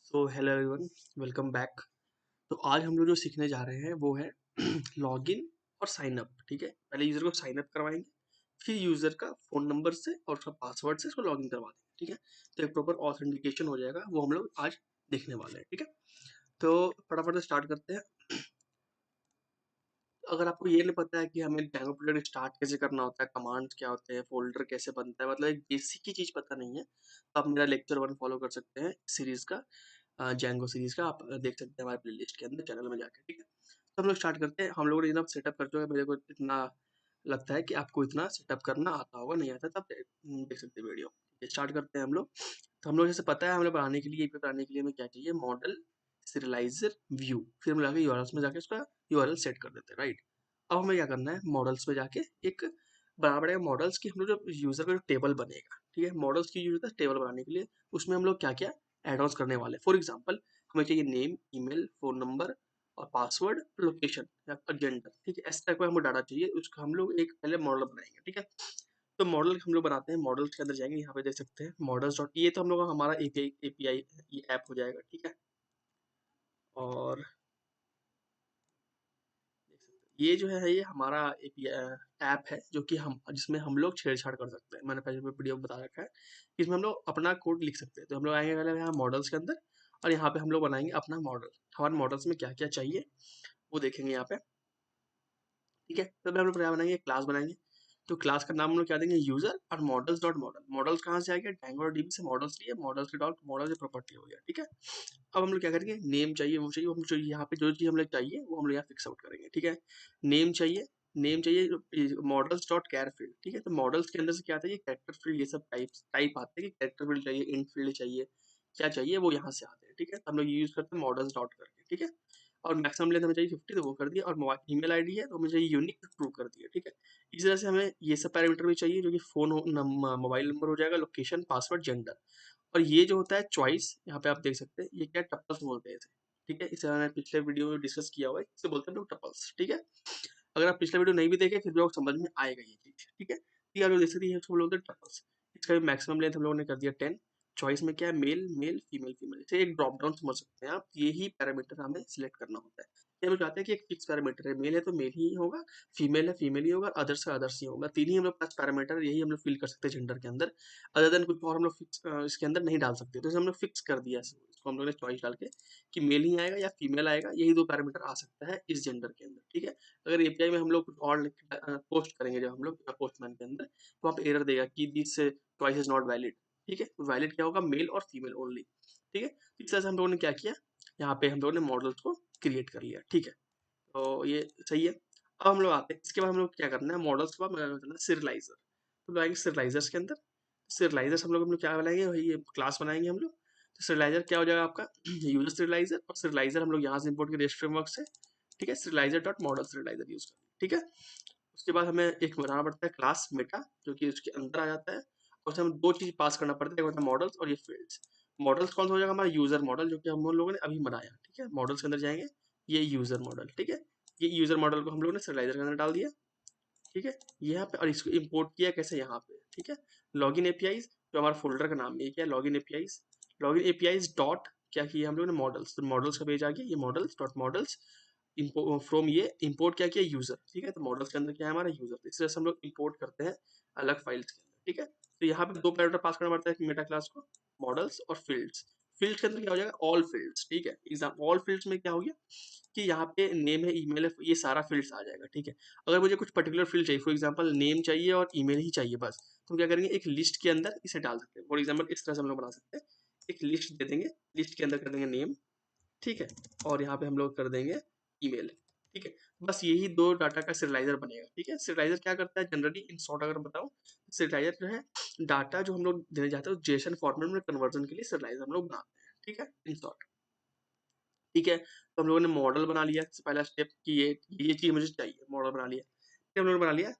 So hello everyone, welcome back. तो आज हम लोग जो सीखने जा रहे हैं वो है लॉगिन और साइन अप। ठीक है, पहले यूजर को साइन अप करवाएंगे, फिर यूजर का फोन नंबर से और उसका पासवर्ड से उसको लॉगिन करवा देंगे। ठीक है, तो एक प्रॉपर ऑथेंटिकेशन हो जाएगा, वो हम लोग आज देखने वाले हैं। ठीक है, तो फटाफट से स्टार्ट करते हैं। अगर आपको ये नहीं पता है कि हमें डेमो प्रोजेक्ट स्टार्ट कैसे करना होता है, कमांड्स क्या होते हैं, फोल्डर कैसे बनता है, मतलब एक बेसिक की चीज़ पता नहीं है, तो आप मेरा लेक्चर 1 फॉलो कर सकते हैं सीरीज का, जैंगो सीरीज का। आप देख सकते हैं हमारे प्लेलिस्ट के अंदर चैनल में जाके। ठीक है, तो हम लोग स्टार्ट करते हैं। हम लोगों ने इतना सेटअप कर चुका है, मेरे को इतना लगता है कि आपको इतना सेटअप करना आता होगा, नहीं आता तो आप देख सकते हैं वीडियो। स्टार्ट करते हैं हम लोग। तो हम लोग जैसे पता है, हम लोग बनाने के लिए ये बनाने के लिए हमें क्या चाहिए, मॉडल सीरियलाइजर व्यू। फिर हम जाके यूआरएल्स में जाके उसका यूआरएल सेट कर देते हैं, राइट। अब हमें क्या करना है, मॉडल्स में जाके एक बना पड़ेगा मॉडल्स की। हम लोग जो यूजर का जो टेबल बनेगा, ठीक है, मॉडल्स की यूज होता है टेबल बनाने के लिए। उसमें हम लोग क्या क्या एड ऑन्स करने वाले हैं। फॉर एग्जाम्पल, हमें चाहिए नेम, ईमेल, फोन नंबर और पासवर्ड, लोकेशन या जेंडर। ठीक है, इस टाइप का हमें डाटा चाहिए, उसका हम लोग एक पहले मॉडल बनाएंगे। ठीक है, तो मॉडल हम लोग बनाते हैं। मॉडल्स के अंदर जाएंगे, यहाँ पे देख सकते हैं मॉडल्स डॉट, ये तो हम लोग का हमारा एपीआई ये ऐप हो जाएगा। ठीक है, और देख सकते हैं ये जो है, ये हमारा ऐप है जो कि हम जिसमें हम लोग छेड़छाड़ कर सकते हैं। मैंने पहले वीडियो में बता रखा है कि इसमें हम लोग अपना कोड लिख सकते हैं। तो हम लोग आएंगे पहले यहाँ मॉडल्स के अंदर, और यहाँ पे हम लोग बनाएंगे अपना मॉडल। हमारे मॉडल्स में क्या क्या चाहिए वो देखेंगे यहाँ पे। ठीक है, तो हम लोग क्या बनाएंगे, क्लास बनाएंगे। तो क्लास का नाम हम लोग क्या देंगे, यूजर और मॉडल्स डॉट मॉडल। मॉडल्स कहाँ से आ गया, डैंगो और डीबी से मॉडल्स लिए, मॉडल्स के डॉट मॉडल से प्रॉपर्टी हो गया। ठीक है, अब हम लोग क्या करेंगे, नेम चाहिए, वो चाहिए, वो हम जो यहाँ पे जो चीज़ हम लोग चाहिए वो हम लोग यहाँ फिक्स आउट करेंगे। ठीक है, नेम चाहिए, नेम चाहिए मॉडल्स डॉट कैर फील्ड। ठीक है, तो मॉडल्स के अंदर से क्या आता है, कैरेक्टर फील्ड, ये सब टाइप आते हैं कि कैरेक्टर फील्ड चाहिए, इंट फील्ड चाहिए, क्या चाहिए वो यहाँ से आते हैं। ठीक है, तो हम लोग यूज करते हैं मॉडल्स डॉट करके। ठीक है, और मैक्सिमम लेंथ हमें चाहिए 50, तो वो कर दिया। और ईमेल आईडी है तो हमें चाहिए यूनिक, तो ट्रू कर दिया। ठीक है, इस तरह से हमें ये सब पैरामीटर भी चाहिए, जो कि फोन मोबाइल नंबर हो जाएगा, लोकेशन, पासवर्ड, जेंडर। और ये जो होता है चॉइस, यहाँ पे आप देख सकते हैं, ये क्या टपल्स बोलते हैं इसे। ठीक है, इसे मैंने पिछले वीडियो में डिस्कस किया हुआ है, इसे बोलते हैं लोग टपल्स। ठीक है, अगर आप पिछला वीडियो नहीं भी देखे फिर भी आपको समझ में आएगा ये चीज। ठीक है, तो ये आप लोग देख सकते हैं, इसको बोलते हैं टपल्स। इसका मैक्सिमम लेंथ हम लोगों ने कर दिया 10। चॉइस में क्या है, मेल मेल फीमेल फीमेल, इसे एक ड्रॉप डाउन समझ सकते हैं आप। यही पैरामीटर हमें सिलेक्ट करना होता है। ये हम लोग चाहते हैं कि एक फिक्स पैरामीटर है, मेल है तो मेल ही होगा, फीमेल है फीमेल ही होगा, अदर्स का अदर्स ही होगा। तीन ही हम लोग पास पैरामीटर, यही हम लोग फिल कर सकते हैं जेंडर के अंदर। अदर देन कुछ और हम लोग फिक्स इसके अंदर नहीं डाल सकते। तो इसे हम लोग फिक्स कर दिया, इसको हम लोग ने चॉइस डाल के कि मेल ही आएगा या फीमेल आएगा, यही दो पैरामीटर आ सकता है इस जेंडर के अंदर। ठीक है, अगर एपीआई में हम लोग कुछ और पोस्ट करेंगे, जब हम लोग पोस्टमैन के अंदर, तो आप एरर देगा कि this choice is not valid. ठीक है, वैलिड क्या होगा, मेल और फीमेल ओनली। ठीक है, इस तरह से हम लोगों ने क्या किया, यहाँ पे हम लोगों ने मॉडल्स को क्रिएट कर लिया। ठीक है, तो ये सही है। अब हम लोग आते हैं, इसके बाद हम लोग क्या करना है, मॉडल्स के बाद करना है सीरियलाइजर। तो लोग आएंगे सीरियलाइजर्स के अंदर। सीरियलाइजर्स हम लोग क्या बनाएंगे, वही ये क्लास बनाएंगे हम लोग। तो सीरियलाइजर क्या हो जाएगा आपका, यूजर सीरियलाइजर। और सीरियलाइजर हम लोग यहाँ से इंपोर्ट करें रेस्ट फ्रेमवर्क से। ठीक है, serialiser dot model serialiser use करेंगे। ठीक है, उसके बाद हमें एक बनाना पड़ता है क्लास मेटा, जो कि उसके अंदर आ जाता है। और उसमें हम दो चीज पास करना पड़ता है, एक होता है मॉडल्स और ये फील्ड्स। मॉडल्स कौन सा हो जाएगा, हमारा यूजर मॉडल, जो कि हम लोगों ने अभी बनाया। ठीक है, मॉडल्स के अंदर जाएंगे, ये यूजर मॉडल। ठीक है, ये यूजर मॉडल को हम लोगों ने सीरियलाइजर के अंदर डाल दिया। ठीक है, यहाँ पे, और इसको इंपोर्ट किया कैसे, यहाँ पे। ठीक है, लॉगिन एपीआईज, जो हमारा फोल्डर का नाम है, ये क्या है, login APIs. Login APIs dot क्या किया हम लोगों ने, मॉडल्स। तो मॉडल्स का पेज आ गया, ये मॉडल्स डॉट मॉडल्स फ्रॉम, ये इंपोर्ट क्या किया, यूजर। ठीक है, तो मॉडल्स के अंदर क्या है, हमारा यूजर। इस तरह से हम लोग इंपोर्ट करते हैं अलग फाइल्स के अंदर। ठीक है, तो यहाँ पे दो पैरामीटर पास करना पड़ता है मेटा क्लास को, मॉडल्स और फील्ड्स। फील्ड्स के अंदर क्या हो जाएगा, ऑल फील्ड्स। ठीक है, एग्जाम ऑल फील्ड्स में क्या हो गया कि यहाँ पे नेम है, ईमेल है, ये सारा फील्ड्स आ जाएगा। ठीक है, अगर मुझे कुछ पर्टिकुलर फील्ड चाहिए, फॉर एग्जांपल नेम चाहिए और ईमेल ही चाहिए बस, तो हम क्या करेंगे, एक लिस्ट के अंदर इसे डाल सकते हैं। फॉर एग्जांपल इस तरह से हम लोग बना सकते हैं, एक लिस्ट दे देंगे, लिस्ट के अंदर कर देंगे नेम। ठीक है, और यहाँ पे हम लोग कर देंगे ईमेल। ठीक है, बस यही दो डाटा का सीरियलाइजर बनेगा। ठीक है, सीरियलाइजर क्या करता है जनरली, इन शॉर्ट अगर बताऊं, सीरियलाइजर जो है डाटा जो हम लोग देने जाते हैं जेसन फॉर्मेट में कन्वर्जन के लिए सीरियलाइजर हम लोग बनाते हैं। ठीक है, इन शॉर्ट। ठीक है, तो हम लोगों ने मॉडल बना लिया, पहला स्टेप कि ये चीज मुझे चाहिए, मॉडल बना लिया। फिर हम लोगों ने बना लिया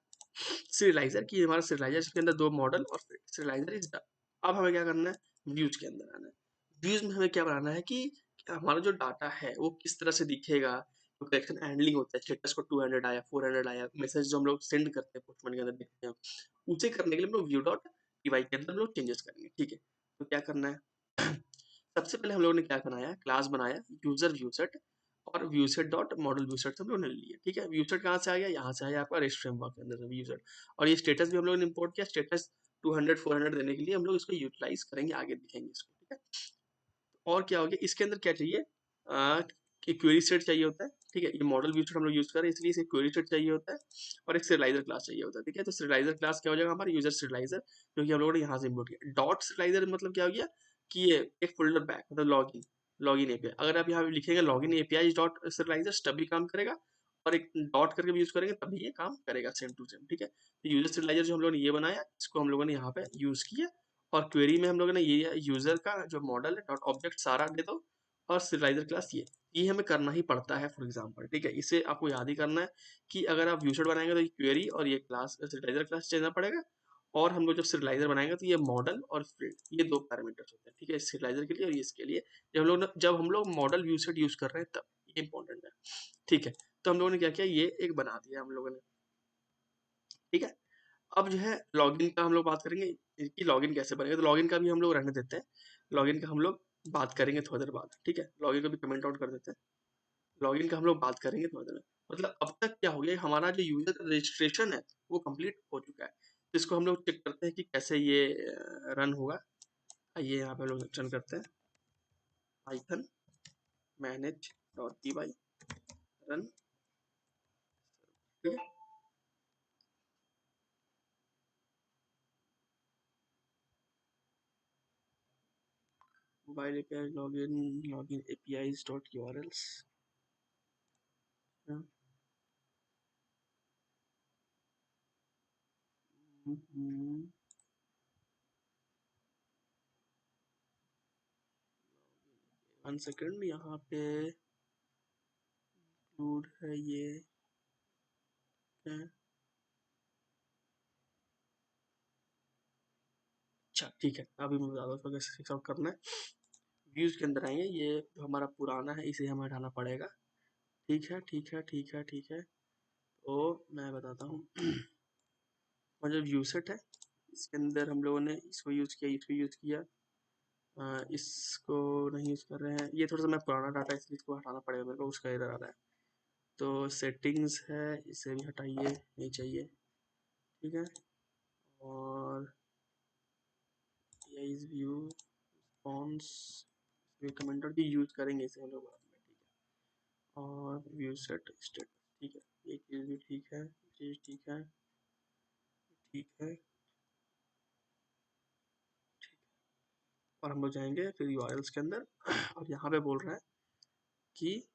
सीरियलाइजर, की हमारा सीरियलाइजर इसके अंदर दो मॉडल और सीरियलाइजर इज डन। अब हमें क्या करना है, व्यूज के अंदर आना है। व्यूज में हमें क्या बनाना है कि हमारा जो डाटा है वो किस तरह से दिखेगा। तो करेक्शन हैंडलिंग होता है, स्टेटस को 200 आया, 400 आया, मैसेज जो हम लोग सेंड करते हैं पोस्टमैन के अंदर देखते हैं, उसे करने के लिए हम लोग व्यू डॉट पीवाई के अंदर हम लोग चेंजेस करेंगे। ठीक है, तो क्या करना है सबसे पहले हम लोगों ने क्या बनाया, क्लास बनाया यूजर व्यूसेट, और व्यूसेट डॉट मॉडल व्यूसेट हम लोगों ने लिया, ठीक है। व्यूसेट कहाँ से आ गया, यहाँ से आया आपका रेस्ट फ्रेमवर्क के अंदर व्यूसेट, और ये स्टेटस भी हम लोगों ने इंपोर्ट किया, स्टेटस 200 400 देने के लिए हम लोग इसको यूटिलाइज करेंगे, आगे दिखेंगे इसको, ठीक है। और क्या हो गया, इसके अंदर क्या चाहिए, कि क्वेरी सेट चाहिए होता है, ठीक है। ये मॉडल व्यूसेट हम लोग यूज कर रहे हैं, इसलिए इसे क्वेरी सेट चाहिए होता है, और एक serializer क्लास चाहिए होता है, ठीक है। तो serializer क्लास क्या हो जाएगा हमारा, यूजर serializer, जो कि हम लोगों ने यहाँ से इम्पोर्ट किया। डॉट serializer मतलब क्या हो गया, कि ये एक फोल्डर बैक मतलब लॉगिन, लॉगिन एपीआई, अगर आप यहाँ लिखेंगे लॉगिन एपीआई डॉट serializer तभी काम करेगा, और एक डॉट करके भी यूज करेंगे तभी ये काम करेगा, सेम टू सेम, ठीक है। तो यूजर serializer जो हम लोगों ने ये बनाया, इसको हम लोगों ने यहाँ पे यूज किया, और क्वेरी में हम लोगों ने ये यूजर का जो मॉडल है डॉट ऑब्जेक्ट सारा दे दो, और serializer क्लास ये हमें करना ही पड़ता है फॉर एग्जांपल, ठीक है। इसे आपको याद ही करना है कि अगर आप व्यूसेट बनाएंगे तो ये क्वेरी और ये क्लास serializer क्लास चेंजना पड़ेगा, और हम लोग जब serializer बनाएंगे तो ये मॉडल और फील्ड, ये दो पैरामीटर्स होते हैं, ठीक है, serializer के लिए और ये इसके लिए, जब हम लोग मॉडल व्यूसेट यूज कर रहे हैं तब, ये इंपॉर्टेंट है, ठीक है। तो हम लोगों ने क्या किया, ये एक बना दिया हम लोगों ने, ठीक है। अब जो है लॉगिन का हम लोग बात करेंगे कि लॉगिन कैसे बनेगा, तो लॉगिन का भी हम लोग रहने देते हैं, लॉगिन का हम लोग बात करेंगे थोड़ी देर बाद, ठीक है। लॉगिन को भी कमेंट आउट कर देते हैं, लॉगिन का हम लोग बात करेंगे थोड़ी देर में। मतलब अब तक क्या हो गया, हमारा जो यूजर रजिस्ट्रेशन है वो कंप्लीट हो चुका है, तो इसको हम लोग चेक करते हैं कि कैसे ये रन होगा। आइए यहाँ पे हम लोग रन करते हैं, Python manage dot P Y run, ठीक है। Mobile API login APIs dot URLs, 1 second, यहाँ पे इंक्लूड है ये है। अच्छा ठीक है, अभी मैं बता दूँ इसको कैसे फिक्स आउट करना है। व्यूज के अंदर आएंगे, ये जो हमारा पुराना है इसे हमें हटाना पड़ेगा, ठीक है ठीक है ठीक है ठीक है। तो मैं बताता हूँ और जो व्यू सेट है इसके अंदर हम लोगों ने इसको यूज़ किया, इसको यूज़ किया, इसको नहीं यूज़ कर रहे हैं, ये थोड़ा सा मैं पुराना डाटा है इसलिए इसको हटाना पड़ेगा मेरे को, उसका एरर आ रहा है। तो सेटिंग्स है, इसे भी हटाइए, नहीं चाहिए, ठीक है। और इस व्यू रिस्पॉन्स रिकमेंडेड भी यूज़ करेंगे इसे हम लोग बाद में, ठीक है। और व्यू सेट स्टेट, ठीक है, ये चीज़ भी ठीक है, ये चीज़ ठीक है, ठीक है, और हम लोग जाएंगे फिर यूआरएल्स के अंदर और यहाँ पे बोल रहा है कि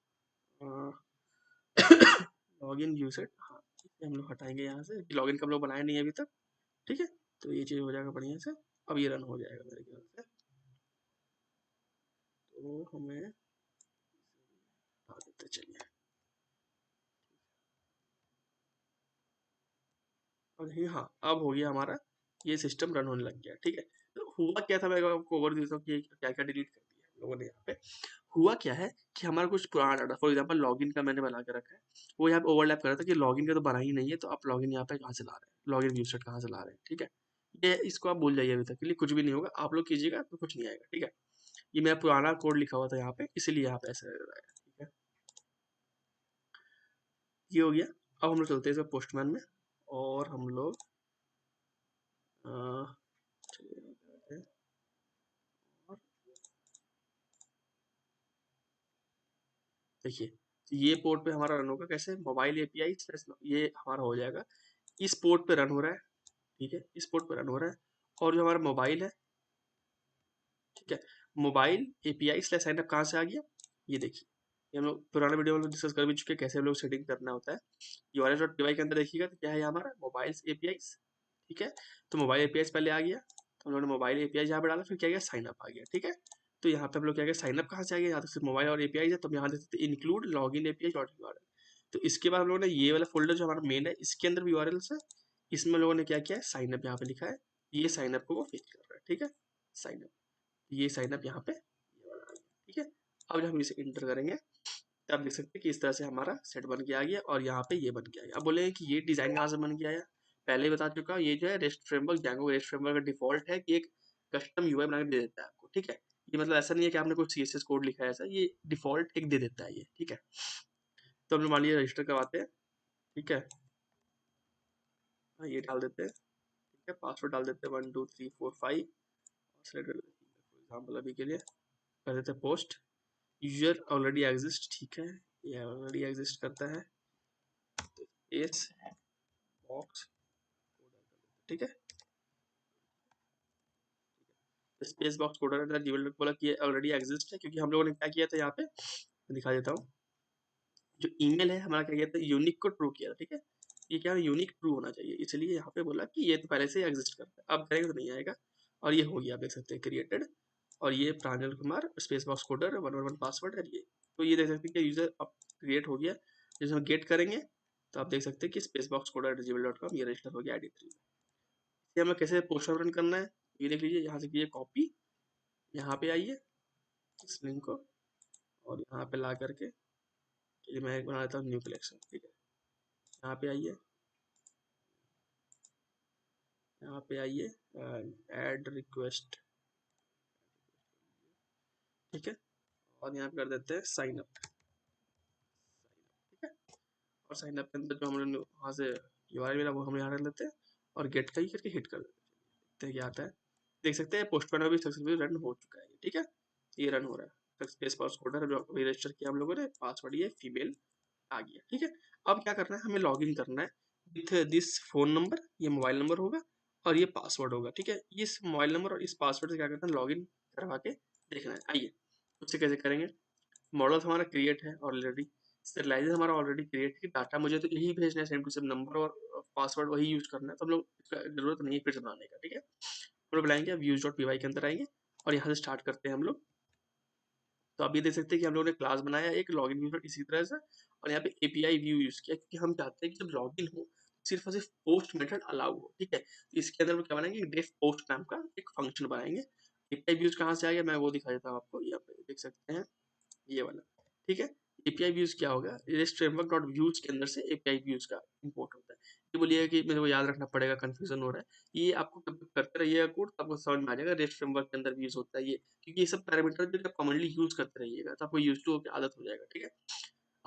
लॉगिन यूसेट, हाँ इसे हम लोग हटाएंगे यहाँ से, लॉगिन का हम लोग बनाया नहीं है अभी तक, ठीक है। तो ये चीज़ हो जाएगा बढ़िया से, अब ये रन हो जाएगा मेरे ख्याल से, तो हमें हटा देते चलिए। और ये हाँ, अब हो गया हमारा, ये सिस्टम रन होने लग गया, ठीक है। तो हुआ क्या था, मैं आपको ओवर देता हूँ कि क्या क्या डिलीट कर दिया हम लोगों ने यहाँ पे। हुआ क्या है कि हमारा कुछ पुराना डाटा, फॉर एग्जांपल लॉगिन का मैंने बना के रखा है, वो यहाँ पे ओवरलैप कर रहा था कि लॉगिन का तो बना ही नहीं है, तो आप लॉगिन यहाँ पे कहाँ से ला रहे हैं, लॉगिन यूजर कहाँ से ला रहे हैं, ठीक है। ये इसको आप भूल जाइए, अभी तक के लिए कुछ भी नहीं होगा, आप लोग कीजिएगा तो कुछ नहीं आएगा, ठीक है। ये मेरा पुराना कोड लिखा हुआ था यहाँ पे, इसीलिए यहाँ पे ऐसे रह रहा है, ठीक है। ये हो गया। अब हम लोग चलते हैं पोस्टमैन में, और हम लोग चलिए, और देखिए, तो ये पोर्ट पे हमारा रन होगा कैसे, मोबाइल एपीआई ये हमारा हो जाएगा, इस पोर्ट पे रन हो रहा है, ठीक है, इस पोर्ट पे रन हो रहा है। और जो हमारा मोबाइल है, ठीक है, मोबाइल एपीआई स्लैश साइनअप कहाँ से आ गया, ये देखिए, ये हम लोग पुराने वीडियो में डिस्कस कर भी चुके हैं कैसे हम लोग सेटिंग करना होता है। यूआरएल डॉट पी वाई के अंदर देखिएगा तो क्या है हमारा मोबाइल एपीआई, ठीक है। तो मोबाइल एपीआई पहले आ गया, तो हम लोगों ने मोबाइल एपीआई यहाँ पे डाला, फिर क्या गया साइनअप आ गया, ठीक है। तो यहाँ पे हम लोग क्या गया, साइनअप कहाँ से आ गया, यहाँ तक सिर्फ मोबाइल और एपीआई है, तो हम यहाँ देते थे include login API dot URL. तो इसके बाद हम लोगों ने ये वाला फोल्डर जो हमारा मेन है इसके अंदर भी यूआरएल्स है, इसमें लोगों ने क्या किया है, साइनअप यहाँ पे लिखा है, ये साइनअप को वो फेच कर रहा है, ठीक है, साइनअप, ये साइनअप यहाँ पे ये वाला आ गया, ठीक है। अब जब हम इसे इंटर करेंगे तो आप देख सकते हैं कि इस तरह से हमारा सेट बन के आ गया, और यहाँ पे ये बन के आ गया। अब बोले कि ये डिजाइन कहाँ से बन के आया, पहले ही बता चुका हूँ, ये जो है rest framework, Django rest framework का डिफॉल्ट है कि एक कस्टम यूआई बना के दे देता है आपको, ठीक है। ये मतलब ऐसा नहीं है कि आपने कोई CSS कोड लिखा है, ऐसा ये डिफॉल्ट एक दे देता है ये, ठीक है। तो हम लोग मान लीजिए रजिस्टर करवाते हैं, ठीक है, ये डाल देते हैं, ठीक है, पासवर्ड डाल देते हैं 1 2 3 4 5, फॉर एग्जाम्पल अभी के लिए कर देते हैं पोस्ट, यूजर ऑलरेडी एग्जिस्ट, ठीक है, ये ऑलरेडी एग्जिस्ट करता है, एस बॉक्स, ठीक है, स्पेस बॉक्स कोडर जीमेल बोला कि ये ऑलरेडी एग्जिस्ट है, क्योंकि हम लोगों ने क्या किया था यहाँ पे, मैं दिखा देता हूँ, जो ईमेल है हमारा क्या किया था, यूनिक को ट्रू किया था, ठीक है, ये क्या है, यूनिक ट्रू होना चाहिए, इसलिए यहाँ पे बोला कि ये तो पहले से एग्जिस्ट करता है, अब करेंगे तो नहीं आएगा, और ये हो गया, आप देख सकते हैं क्रिएटेड, और ये Pranjal Kumar space box coder 111 password है ये, तो ये देख सकते हैं कि यूजर अब क्रिएट हो गया, जैसे हम गेट करेंगे तो आप देख सकते हैं कि स्पेस बॉक्स कोडर gmail.com ये रजिस्टर हो गया ID3 में। ये हमें कैसे पोस्टर रन करना है, ये देख लीजिए, यहाँ से कीजिए कॉपी, यहाँ पे आइए इस लिंक को, और यहाँ पे ला करके ये मैं एक बना देता हूँ न्यू कलेक्शन, ठीक है, यहाँ पे आइए, यहाँ पे आइए, ऐड रिक्वेस्ट, ठीक है, और यहाँ पे कर देते हैं साइन अप, ठीक है, और साइन अप के अंदर जो हम लोग वहाँ से URL मिला वो हम यहाँ रख लेते हैं, और गेट का ही करके हिट कर देते हैं, देखते हैं क्या आता है, देख सकते हैं पोस्ट पर भी सक्सेसफुली रन हो चुका है, ठीक है, ये रन हो रहा है, स्पेस बॉक्स कोडर जो रजिस्टर किया हम लोगों ने, पासवर्ड ये फीमेल आ गया, ठीक है। अब क्या करना है, हमें लॉगिन करना है विथ दिस फोन नंबर, ये मोबाइल नंबर होगा और ये पासवर्ड होगा, ठीक है, इस मोबाइल नंबर और इस पासवर्ड से क्या करना है, लॉगिन करवा के देखना है। आइए उससे कैसे करेंगे, मॉडल हमारा क्रिएट है ऑलरेडी, serialization हमारा ऑलरेडी क्रिएट है, डाटा मुझे तो यही भेजना है, सेम टू सेम नंबर और पासवर्ड वही यूज करना है, तो हम लोग इसका जरूरत नहीं है फिर से बनाने का, ठीक है। हम लोग बुलाएंगे views.py के अंदर आएंगे और यहाँ से स्टार्ट करते हैं हम लोग। तो आप ये देख सकते हैं कि हम लोगों ने क्लास बनाया एक लॉगिन व्यू इसी तरह से, और यहाँ पे API व्यू यूज किया, क्योंकि हम चाहते हैं कि जब लॉगिन हो सिर्फ और सिर्फ पोस्ट मेथड अलाउ हो, ठीक है। तो इसके अंदर हम क्या बनाएंगे, डेफ पोस्ट नाम का एक फंक्शन बनाएंगे। API व्यूज कहाँ से आ गया, मैं वो दिखा देता हूँ आपको, यहाँ पे देख सकते हैं ये वाला, ठीक है। API व्यूज क्या होगा, रेस्ट फ्रेमवर्क डॉट व्यूज के अंदर से API व्यूज का इंपोर्ट होता है। ये बोलिएगा कि मेरे को याद रखना पड़ेगा, कंफ्यूजन हो रहा है, ये आपको कभी करते रहिएगा कोड तो आपको समझ में आ जाएगा, रेस्ट फ्रेमवर्क के अंदर व्यूज होता है ये, क्योंकि ये सब पैरामीटर जो आप कॉमनली यूज करते रहिएगा तो आपको यूज टू होकर आदत हो जाएगा, ठीक है।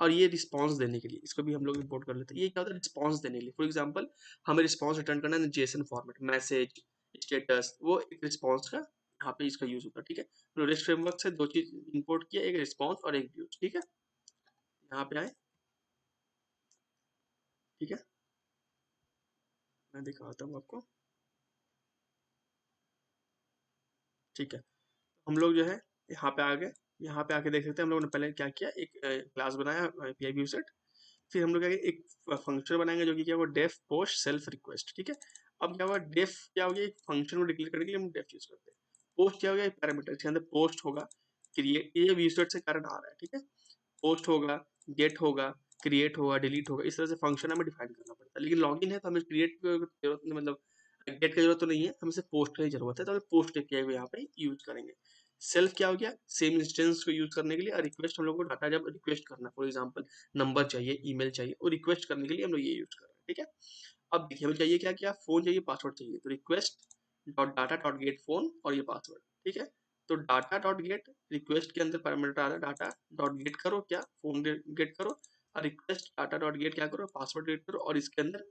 और ये रिस्पॉन्स देने के लिए इसको भी हम लोग इंपोर्ट कर लेते हैं, ये क्या होता है, रिस्पॉन्स देने के लिए, फॉर एग्जाम्पल हमें रिस्पॉन्स रिटर्न करना है जेसन फॉर्मेट, मैसेज, स्टेटस, वो एक रिस्पॉन्स का यहाँ पे इसका यूज होता है, ठीक है। तो रेस्ट फ्रेमवर्क से दो चीज इंपोर्ट किया, एक रिस्पॉन्स और एक व्यूज, ठीक है। यहाँ पे आए, ठीक है, मैं दिखाता हूँ आपको, ठीक है। हम लोग जो है यहाँ पे आ गए, यहाँ पे आके देख सकते हैं हम लोगों ने पहले क्या किया, एक क्लास बनाया API व्यू सेट, फिर हम लोग क्या किया, एक फंक्शन बनाएंगे जो कि क्या हुआ, डेफ पोस्ट सेल्फ रिक्वेस्ट, ठीक है। अब क्या हुआ, डेफ क्या हो गया, एक फंक्शन को डिक्लेयर करने के लिए हम डेफ यूज करते हैं। पोस्ट क्या हो गया, एक पैरामीटर, इसके अंदर पोस्ट होगा, क्रिएट, ये व्यू सेट से कारण आ रहा है, ठीक है। पोस्ट होगा, गेट होगा, क्रिएट होगा, डिलीट होगा, इस तरह से फंक्शन हमें डिफाइन करना पड़ता है। लेकिन लॉगिन है तो हमें क्रिएट की जरूरत नहीं, मतलब गेट की जरूरत तो नहीं है, हमें सिर्फ पोस्ट की जरूरत है, तो हमें पोस्ट API को यहाँ पे यूज करेंगे। सेल्फ क्या हो गया, सेम इंस्टेंस को यूज करने के लिए, और रिक्वेस्ट हम लोग को डाटा जब रिक्वेस्ट करना है, फॉर एग्जाम्पल नंबर चाहिए, ईमेल चाहिए, और रिक्वेस्ट करने के लिए हम लोग ये यूज कर रहे हैं, ठीक है। अब देखिए हमें चाहिए क्या क्या, फोन चाहिए, पासवर्ड चाहिए, तो request dot data dot gate phone और ये पासवर्ड, ठीक है। तो डाटा डॉट गेट, रिक्वेस्ट के अंदर पैरामीटर आ रहा है, डाटा डॉट गेट करो क्या, फोन गेट करो, और रिक्वेस्ट डाटा डॉट गेट क्या करो, पासवर्ड गेट करो, और इसके अंदर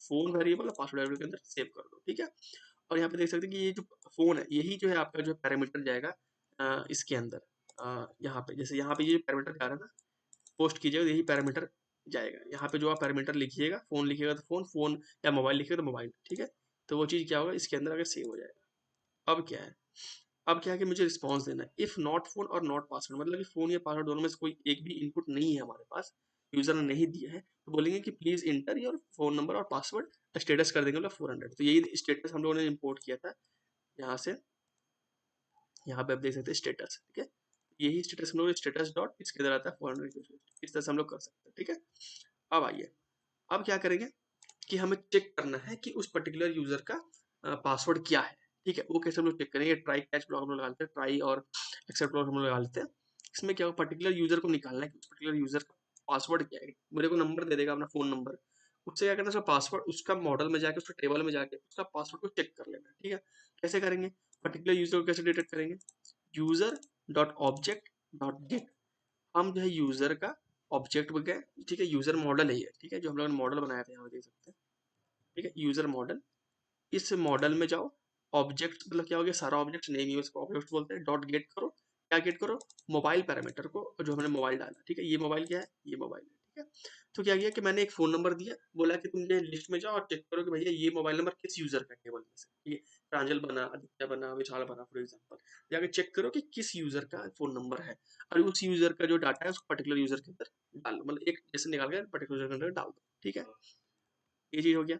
फोन वेरिएबल और पासवर्ड वेरिएबल के अंदर सेव कर दो, ठीक है। और यहाँ पे देख सकते हैं कि ये जो फोन है यही जो है आपका जो पैरामीटर जाएगा इसके अंदर, यहाँ पे जैसे यहाँ पे ये पैरामीटर जा रहा है ना, पोस्ट कीजिएगा यही पैरामीटर जाएगा, यहाँ पे जो आप पैरामीटर लिखिएगा, फोन लिखिएगा तो फोन फोन, या मोबाइल लिखिएगा तो मोबाइल, ठीक है। तो वो चीज़ क्या होगा, इसके अंदर आगे सेव हो जाएगा। अब क्या है, अब क्या है कि मुझे रिस्पॉन्स देना है, इफ नॉट फोन और नॉट पासवर्ड, मतलब कि फोन या पासवर्ड दोनों में से कोई एक भी इनपुट नहीं है हमारे पास, यूजर ने नहीं दिया है, तो बोलेंगे कि please inter your phone number और पासवर्ड, स्टेटस कर देंगे मतलब 400। तो यही स्टेटस हम लोगों ने इम्पोर्ट किया था यहाँ से, यहाँ पे आप देख सकते हैं स्टेटस, ठीक है। यही स्टेटस हम लोग स्टेटस डॉट इसके अंदर आता है 400, इस तरह से हम लोग कर सकते हैं, ठीक है। अब आइए, अब क्या करेंगे कि हमें चेक करना है कि उस पर्टिकुलर यूजर का पासवर्ड क्या है, ठीक है। वो कैसे हम लोग चेक करेंगे, ट्राई कैच ब्लॉक हम लोग लगा लेते हैं, ट्राई और एक्सेप्ट ब्लॉक हम लोग लगा लेते हैं। इसमें क्या होगा, पर्टिकुलर यूजर को निकालना है कि उस पर्टिकुलर यूजर का पासवर्ड क्या है, मेरे को नंबर दे देगा अपना फोन नंबर, उससे क्या करना है, उसका पासवर्ड, उसका मॉडल में जाके, उसका टेबल में जाके उसका पासवर्ड को चेक कर लेना है, ठीक है। कैसे करेंगे, पर्टिकुलर यूजर को कैसे डिटेक्ट करेंगे, user dot object dot gate, हम जो है यूजर का ऑब्जेक्ट बन गए, ठीक है, यूजर मॉडल है ये, ठीक है, जो हम लोगों ने मॉडल बनाया था यहाँ देख सकते हैं, ठीक है, यूजर मॉडल, इस मॉडल में जाओ, ऑब्जेक्ट मतलब क्या हो गया, सारा ऑब्जेक्ट नेम ही उसको ऑब्जेक्ट बोलते हैं, डॉट गेट करो, क्या गेट करो, मोबाइल पैरामीटर को, जो हमने मोबाइल डाला, ठीक है, ये मोबाइल क्या है, ये मोबाइल है, ठीक है। तो क्या किया कि मैंने एक फोन नंबर दिया, बोला कि तुम ये लिस्ट में जाओ और चेक करो कि भैया ये मोबाइल नंबर किस यूजर का टेबल में से, ये प्रांजल बना, आदित्य बना, विशाल बना फॉर एग्जाम्पल, जाके चेक करो कि किस यूजर का फोन नंबर है, और उस यूजर का जो डाटा है उसको पर्टिकुलर यूजर के अंदर डाल लो, मतलब एक जैसे निकाल के पर्टिकुलर यूजर के अंदर डाल दो, ठीक है, ये चीज हो गया।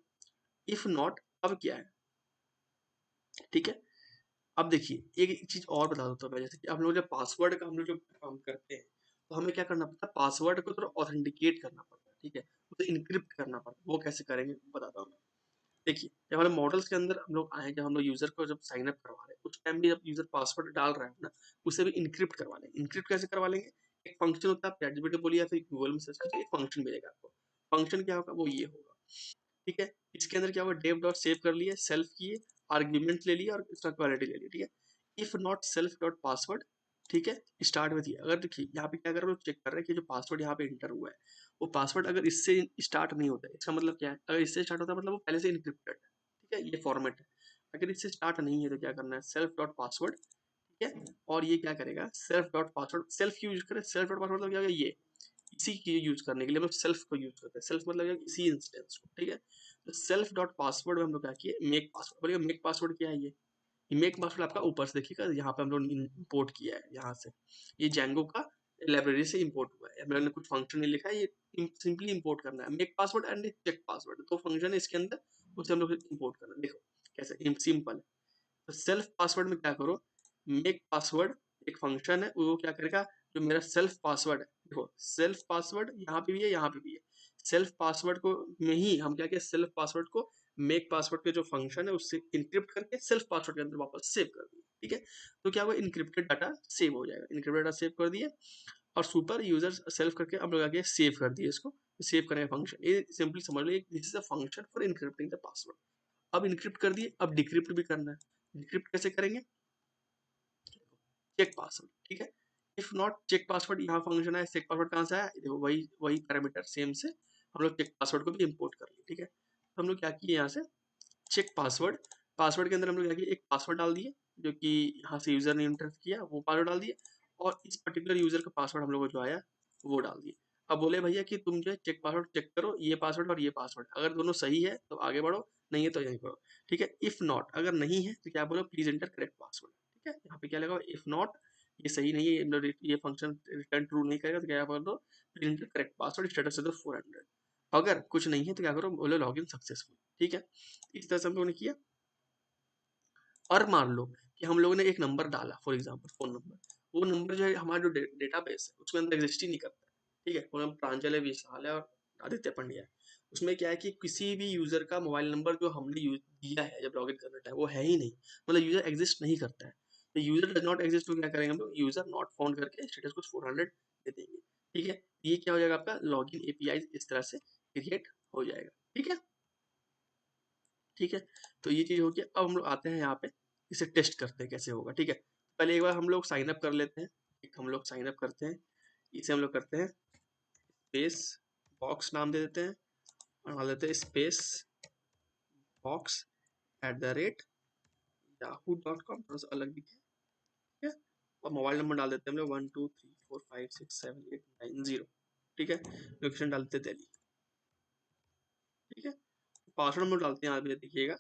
इफ नॉट, अब क्या है, ठीक है, अब देखिए एक चीज और बता देता हूँ मैं, जैसे कि हम लोग जब पासवर्ड का हम लोग जो काम करते हैं, तो हमें क्या करना पड़ता है, पासवर्ड को थोड़ा ऑथेंटिकेट करना पड़ता है, ठीक है, उसे इनक्रिप्ट करना पड़ता है, वो कैसे करेंगे बताता हूँ मैं। देखिए जब हमारे मॉडल्स के अंदर हम लोग आए, जब हम लोग यूजर को जब साइन अप करवा रहे हैं, उस टाइम भी जब यूजर पासवर्ड डाल रहा है ना, उसे भी इनक्रिप्ट करवा लेंगे। इनक्रिप्ट कैसे करवा लेंगे, एक फंक्शन होता है, आप चैटजीपीटी बोलिए या फिर गूगल में सर्च कीजिए, एक फंक्शन मिलेगा आपको, फंक्शन क्या होगा, वो ये होगा, ठीक है, इसके अंदर क्या होगा, डेव डॉट सेव कर लिए, सेल्फ किए, आर्ग्यूमेंट ले लिया और इसका क्वालिटी ले लिया, ठीक है, if not self dot password, ठीक है, स्टार्ट में दिया, अगर देखिए यहाँ पे क्या कर रहे हो, चेक कर रहे हैं कि जो पासवर्ड यहाँ पे इंटर हुआ है, वो पासवर्ड अगर इससे स्टार्ट नहीं होता है, इसका मतलब क्या है, अगर इससे स्टार्ट होता है मतलब वो पहले से इनक्रिप्टेड है, ठीक है, ये फॉर्मेट है, अगर इससे स्टार्ट नहीं है तो क्या करना है, सेल्फ डॉट पासवर्ड, ठीक है, और ये क्या करेगा, self dot password, self use करे, सेल्फ डॉट पासवर्ड मतलब क्या होगा, ये इसी की यूज करने के लिए हम लोग सेल्फ को यूज करते हैं, सेल्फ मतलब इसी इंस्टेंस को, ठीक है, तो सेल्फ डॉट पासवर्ड में हम लोग क्या किए, मेक पासवर्ड, बोलिए मेक पासवर्ड क्या है, ये मेक पासवर्ड आपका ऊपर से देखिएगा, यहाँ पे हम लोग इंपोर्ट किया है, यहाँ से ये जेंगो का लाइब्रेरी से इंपोर्ट हुआ है, हम लोगों ने कुछ फंक्शन नहीं लिखा है, ये सिंपली इंपोर्ट करना है, make password and check password, तो फंक्शन है इसके अंदर, उसे हम लोग इंपोर्ट करना है, देखो कैसे सिंपल है। तो सेल्फ पासवर्ड में क्या करो, मेक पासवर्ड एक फंक्शन है, वो क्या करेगा, जो मेरा सेल्फ पासवर्ड है, देखो सेल्फ पासवर्ड यहाँ पे भी है, यहाँ पे भी है, सेल्फ पासवर्ड को में ही हम क्या किया, सेल्फ पासवर्ड को मेक पासवर्ड के जो फंक्शन है उससे इंक्रिप्ट करके सेल्फ पासवर्ड के अंदर वापस सेव कर दिया, ठीक है, तो क्या हुआ, इनक्रिप्टेड डाटा सेव हो जाएगा, इनक्रिप्टेड डाटा सेव कर दिए, और सुपर यूजर सेल्फ करके हम लोग आगे सेव कर दिए इसको, सेव करने का फंक्शन, ये सिंपली समझ लो, this is a function for encrypting the password. अब इनक्रिप्ट कर दिए, अब डिक्रिप्ट भी करना है, डिक्रिप्ट कैसे करेंगे, चेक पासवर्ड, ठीक है, इफ नॉट चेक पासवर्ड, यहाँ फंक्शन है, चेक पासवर्ड कहाँ से आया, देखो वही वही पैरामीटर सेम से हम लोग चेक पासवर्ड को भी इंपोर्ट कर लिए, ठीक है, तो हम लोग क्या किए, यहाँ से चेक पासवर्ड, पासवर्ड के अंदर हम लोग क्या किए, एक पासवर्ड डाल दिए, जो कि यहाँ से यूजर ने इंटर किया वो पासवर्ड डाल दिए, और इस पर्टिकुलर यूजर का पासवर्ड हम लोग को जो आया वो डाल दिए। अब बोले भैया कि तुम जो है चेक पासवर्ड चेक करो, ये पासवर्ड और ये पासवर्ड, अगर दोनों सही है तो आगे बढ़ो, नहीं है तो यहीं बढ़ो, ठीक है, इफ नॉट अगर नहीं है तो क्या बोलो, प्लीज एंटर करेक्ट पासवर्ड, ठीक है, यहाँ पे क्या लगा, इफ नॉट ये सही नहीं है, ये फंक्शन रिटर्न ट्रू नहीं करेगा, तो क्या बोल दो, please enter correct password, status दे दो 400, अगर कुछ नहीं है तो क्या करो, बोलो लॉग इन सक्सेसफुल, ठीक है, इस तरह से हम लोगों ने किया। और मान लो कि हम लोगों ने एक नंबर डाला, फॉर एग्जांपल फोन नंबर, वो नंबर जो है हमारा जो डेटाबेस है उसके अंदर एग्जिस्ट ही नहीं करता है, ठीक है, वो प्रांजल है, विशाल है और आदित्य पंड्या है, उसमें क्या है कि किसी भी यूजर का मोबाइल नंबर जो हमने यूज दिया है जब लॉगिन करने टाइम, वो है ही नहीं, मतलब यूजर एग्जिस्ट नहीं करता है, तो यूजर डज नॉट एग्जिस्ट, तो क्या करेंगे हम लोग, यूजर नॉट फाउंड करके स्टेटस को 400 दे देंगे, ठीक है, ये क्या हो जाएगा, आपका लॉगिन एपीआई इस तरह से क्रिएट हो जाएगा, ठीक है, ठीक है, तो ये चीज हो गया। अब हम लोग आते हैं यहाँ पे, इसे टेस्ट करते हैं कैसे होगा, ठीक है, पहले एक बार हम लोग साइन अप कर लेते हैं, एक हम लोग साइन अप करते हैं, इसे हम लोग करते हैं स्पेस बॉक्स नाम दे देते हैं, और डाल देते हैं स्पेस बॉक्स @yahoo.com, थोड़ा सा अलग दिखे, ठीक है, और मोबाइल नंबर डाल देते हैं हम लोग 1234567890, ठीक है, लोकेशन डाल देते हैं दिल्ली, ठीक है, पासवर्ड हम लोग डालते हैं, यहाँ पे देखिएगा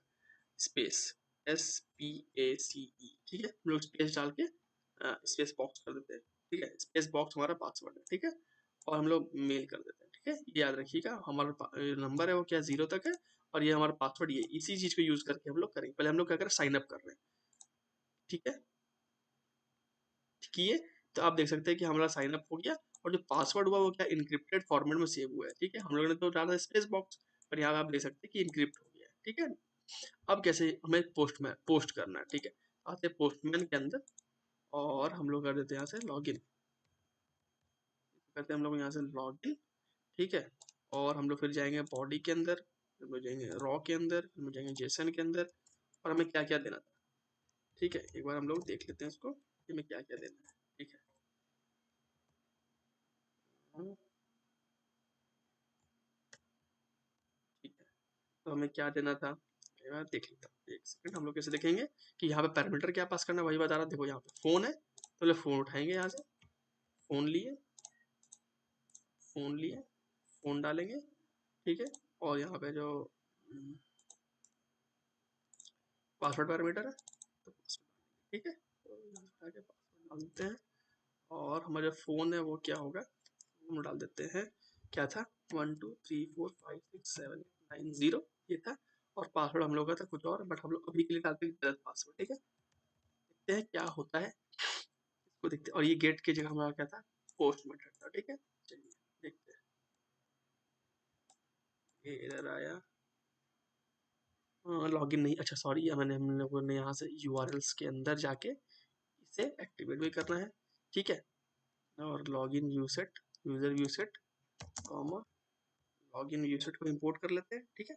स्पेस SPACE, ठीक है, हम लोग स्पेस डाल के स्पेस बॉक्स कर देते हैं, ठीक है, स्पेस बॉक्स हमारा पासवर्ड है, ठीक है, और हम लोग मेल कर देते हैं, ठीक है, ये याद रखिएगा, हमारा नंबर है वो क्या 0 तक है, और ये हमारा पासवर्ड, ये इसी चीज को यूज करके हम लोग करेंगे, पहले हम लोग क्या करें, साइन अप कर रहे हैं, ठीक है, किए, तो आप देख सकते हैं कि हमारा साइन अप हो गया, और जो पासवर्ड हुआ वो क्या इनक्रिप्टेड फॉर्मेट में सेव हुआ है, ठीक है, हम लोगों ने तो डाला स्पेस बॉक्स, पर यहाँ आप देख सकते हैं कि इनक्रिप्ट हो गया है, ठीक है, अब कैसे हमें पोस्ट करना है, ठीक है, आते हैं पोस्टमैन के अंदर, और हम लोग कर देते हैं यहाँ से लॉगिन, करते हैं हम लोग यहाँ से लॉगिन, ठीक है, और हम लोग फिर जाएंगे बॉडी के अंदर, फिर हम लोग जाएंगे रॉ के अंदर, फिर हम लोग जाएंगे जेसन के अंदर, और हमें क्या क्या देना था, ठीक है, एक बार हम लोग देख लेते हैं इसको, कि हमें क्या क्या देना है। ठीक है, ठीक है, तो हमें क्या देना था, मैं देख लेता हूँ, एक सेकंड। हम लोग कैसे देखेंगे कि यहाँ पे पैरामीटर क्या पास करना है, वही बता रहा। देखो यहाँ पे फोन है, तो ले फोन उठाएंगे यहाँ से, फोन लिए, फोन लिए, फोन डालेंगे। ठीक है, और यहाँ पे जो पासवर्ड पैरामीटर है, तो password, ठीक है, तो यहाँ पे पासवर्ड डाल देते हैं। और हमारा जो फ़ोन है वो क्या होगा, हम डाल देते हैं, क्या था, 1 2 3 4 5 6 7 8 9 0 ये था। और पासवर्ड हम लोग का था कुछ और, बट हम लोग अभी के लिए डालते हैं गलत पासवर्ड। ठीक है, देखते हैं क्या होता है, इसको देखते हैं। और ये गेट की जगह हमारा क्या था, पोस्ट मेथड था। ठीक है, चलिए देखते हैं, ये इधर आया, लॉगिन नहीं, अच्छा सॉरी, मैंने हम लोगों ने यहाँ से यूआरएल्स के अंदर जाके इसे एक्टिवेट भी करना है। ठीक है, और लॉगिन यूसेट, यूजर यूसेट कॉमा लॉगिन यूसेट को इंपोर्ट कर लेते हैं। ठीक है,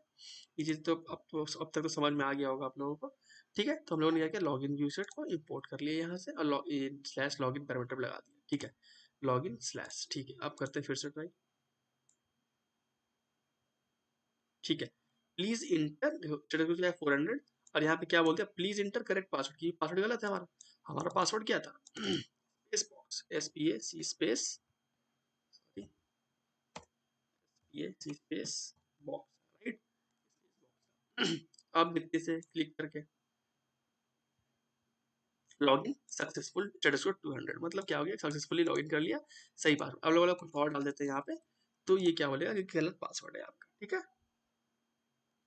ये चीज़ तो अब तक तो समझ में आ गया होगा आप लोगों को। ठीक है, तो हम लोगों ने क्या किया, लॉगिन यूसेट को इंपोर्ट कर लिया यहाँ से, और स्लैश लॉगिन पैरामीटर लगा दिया। ठीक है, लॉगिन स्लैश, ठीक है, अब करते हैं फिर से ट्राई। ठीक है, प्लीज इंटर, देखो चलो क्या 400, और यहाँ पे क्या बोलते हैं, प्लीज इंटर करेक्ट पासवर्ड, की पासवर्ड गलत है हमारा। हमारा पासवर्ड क्या था, space box, SPAC space, sorry, SPAC space box, right. अब देखते से क्लिक करके लॉगिन सक्सेसफुल स्टेटस 200, मतलब क्या हो गया, सक्सेसफुली लॉगिन कर लिया, सही पासवर्ड। अब लोग कुछ और डाल देते हैं यहाँ पे, तो ये क्या बोलेगा कि गलत पासवर्ड है आपका। ठीक है,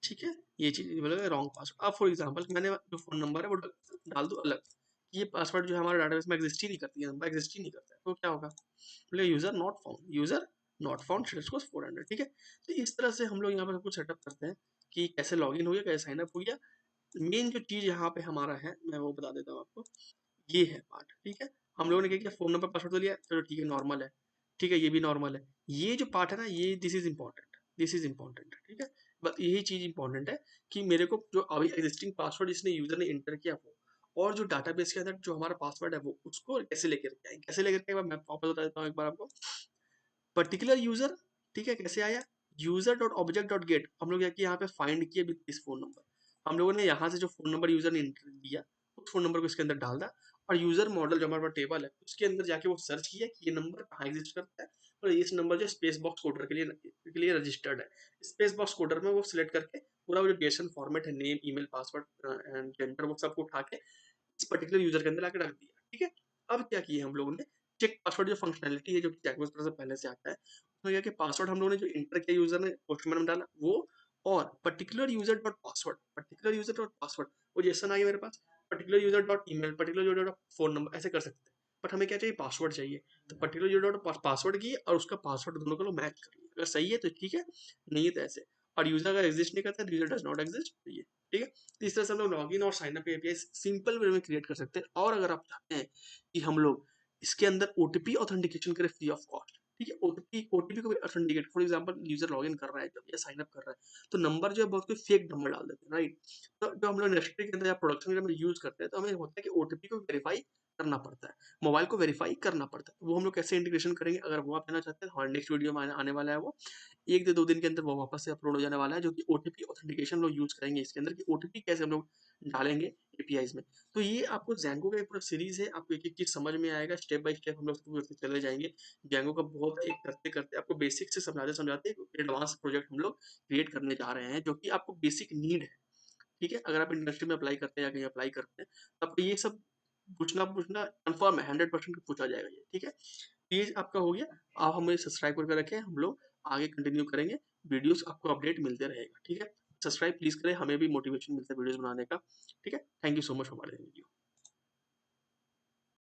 ठीक है, ये चीज़ बोलेगा रॉन्ग पासवर्ड। अब फॉर एग्जांपल मैंने जो फ़ोन नंबर है वो डाल दूँ अलग, ये पासवर्ड जो है हमारे डाटाबेस में एग्जिस्ट ही नहीं करती है, नंबर एग्जिस्ट ही नहीं करता है, तो क्या होगा, बोले user not found, user not found status 400। ठीक है, तो इस तरह से हम लोग यहाँ पर सब कुछ सेटअप करते हैं कि कैसे लॉगिन हो गया, कैसे साइन अप हो गया। मेन जो चीज़ यहाँ पे हमारा है, मैं वो बता देता हूँ आपको, ये है पार्ट। ठीक है, हम लोगों ने क्या किया, फ़ोन नंबर पासवर्ड तो लिया, चलो ठीक है, नॉर्मल है। ठीक है, ये भी नॉर्मल है। ये जो पार्ट है ना, ये this is important, this is important. ठीक है, बस यही चीज़ इम्पोर्टेंट है कि मेरे को जो अभी एग्जिस्टिंग पासवर्ड जिसने यूज़र ने एंटर किया वो, और जो डाटाबेस के अंदर जो हमारा पासवर्ड है वो, उसको कैसे लेकर के आएँ, कैसे लेकर के आएँ, मैं वापस बता देता हूँ एक बार आपको। पर्टिकुलर यूज़र, ठीक है, कैसे आया, user dot object dot gate, हम लोग क्या किया, यहाँ पे फाइंड किया विद दिस फ़ोन नंबर। हम लोगों ने यहाँ से जो फ़ोन नंबर यूज़र ने एंटर दिया, उस फ़ोन नंबर को इसके अंदर डाल दा, और यूज़र मॉडल जो हमारे पास टेबल है उसके अंदर जाके वो सर्च किया कि ये नंबर कहाँ एग्जिस्ट करता है, और इस नंबर जो स्पेस बॉक्स कोडर के लिए रजिस्टर्ड है। स्पेस बॉक्स कोडर में वो सिलेक्ट करके पूरा वो जो जेसन फॉर्मेट है, name, email, password and gender, वो सबको उठा के इस पर्टिकुलर यूजर के अंदर लाके रख दिया। ठीक है, अब क्या किया हम लोगों ने, चेक पासवर्ड जो फंक्शनैलिटी है जो कि जैकबॉक्स तरह से पहले से आता है, उसमें क्या कि पासवर्ड हम लोगों ने जो इंटर किया यूजर ने पोस्टमैन में डाला वो, और particular user dot password, particular user dot password, वो जेसन आ गया मेरे पास, particular user dot email, particular user dot phone number, ऐसे कर सकते हैं। बट हमें क्या चाहिए, पासवर्ड चाहिए, तो पर्टिकुलर यूजर डॉट पासवर्ड की और उसका पासवर्ड दोनों को मैच कर लिया, अगर सही है तो ठीक है, नहीं है तो ऐसे। और यूजर अगर एग्जिस्ट नहीं करता है, यूजर डज नॉट एग्जिस्ट, ये ठीक है। तो इस तरह से हम लोग लॉगिन और sign up API simple way में क्रिएट कर सकते हैं। और अगर आप चाहते हैं कि हम लोग इसके अंदर ओटीपी ऑथेंटिकेशन करें फ्री ऑफ कॉस्ट, ठीक है, ओटीपी को authenticate, for example user login कर रहा है जब या साइन अप कर रहा है, तो नंबर जो है बहुत कोई फेक नंबर डाल देते हैं, राइट। तो जो हम लोग इंडस्ट्री के अंदर या प्रोडक्शन के अंदर यूज करते हैं, तो हमें होता है कि ओटीपी को वेरीफाई करना पड़ता है, मोबाइल को वेरीफाई करना पड़ता है। वो हम लोग कैसे इंटीग्रेशन करेंगे, अगर वो आप जानना चाहते हैं, हमारे नेक्स्ट वीडियो में आने वाला है वो, 1 से 2 दिन के अंदर वो वापस से अपलोड हो जाने वाला है, जो कि ओटीपी ऑथेंटिकेशन लोग यूज करेंगे इसके अंदर, कि ओटीपी कैसे हम लोग डालेंगे एपीआईज में। तो ये आपको ज़ैंगो का एक पूरा सीरीज है, आपको एक एक चीज समझ में आएगा, स्टेप बाय स्टेप हम लोग सब करते चले जाएंगे। ज़ैंगो का बहुत एक करते करते आपको बेसिक से समझाते समझाते एडवांस प्रोजेक्ट हम लोग क्रिएट करने जा रहे हैं, जो कि आपको बेसिक नीड है। ठीक है, अगर आप इंडस्ट्री में अप्लाई करते हैं या कहीं अप्लाई करते हैं, तो आपको ये सब पूछना पूछना कंफर्म है, 100% पूछा जाएगा ये। ठीक है, ये आपका हो गया। आप हमें सब्सक्राइब करके रखें, हम लोग आगे कंटिन्यू करेंगे, वीडियोस आपको अपडेट मिलते रहेगा। ठीक है, सब्सक्राइब प्लीज करें, हमें भी मोटिवेशन मिलता है वीडियोस बनाने का। ठीक है, thank you so much for watching video.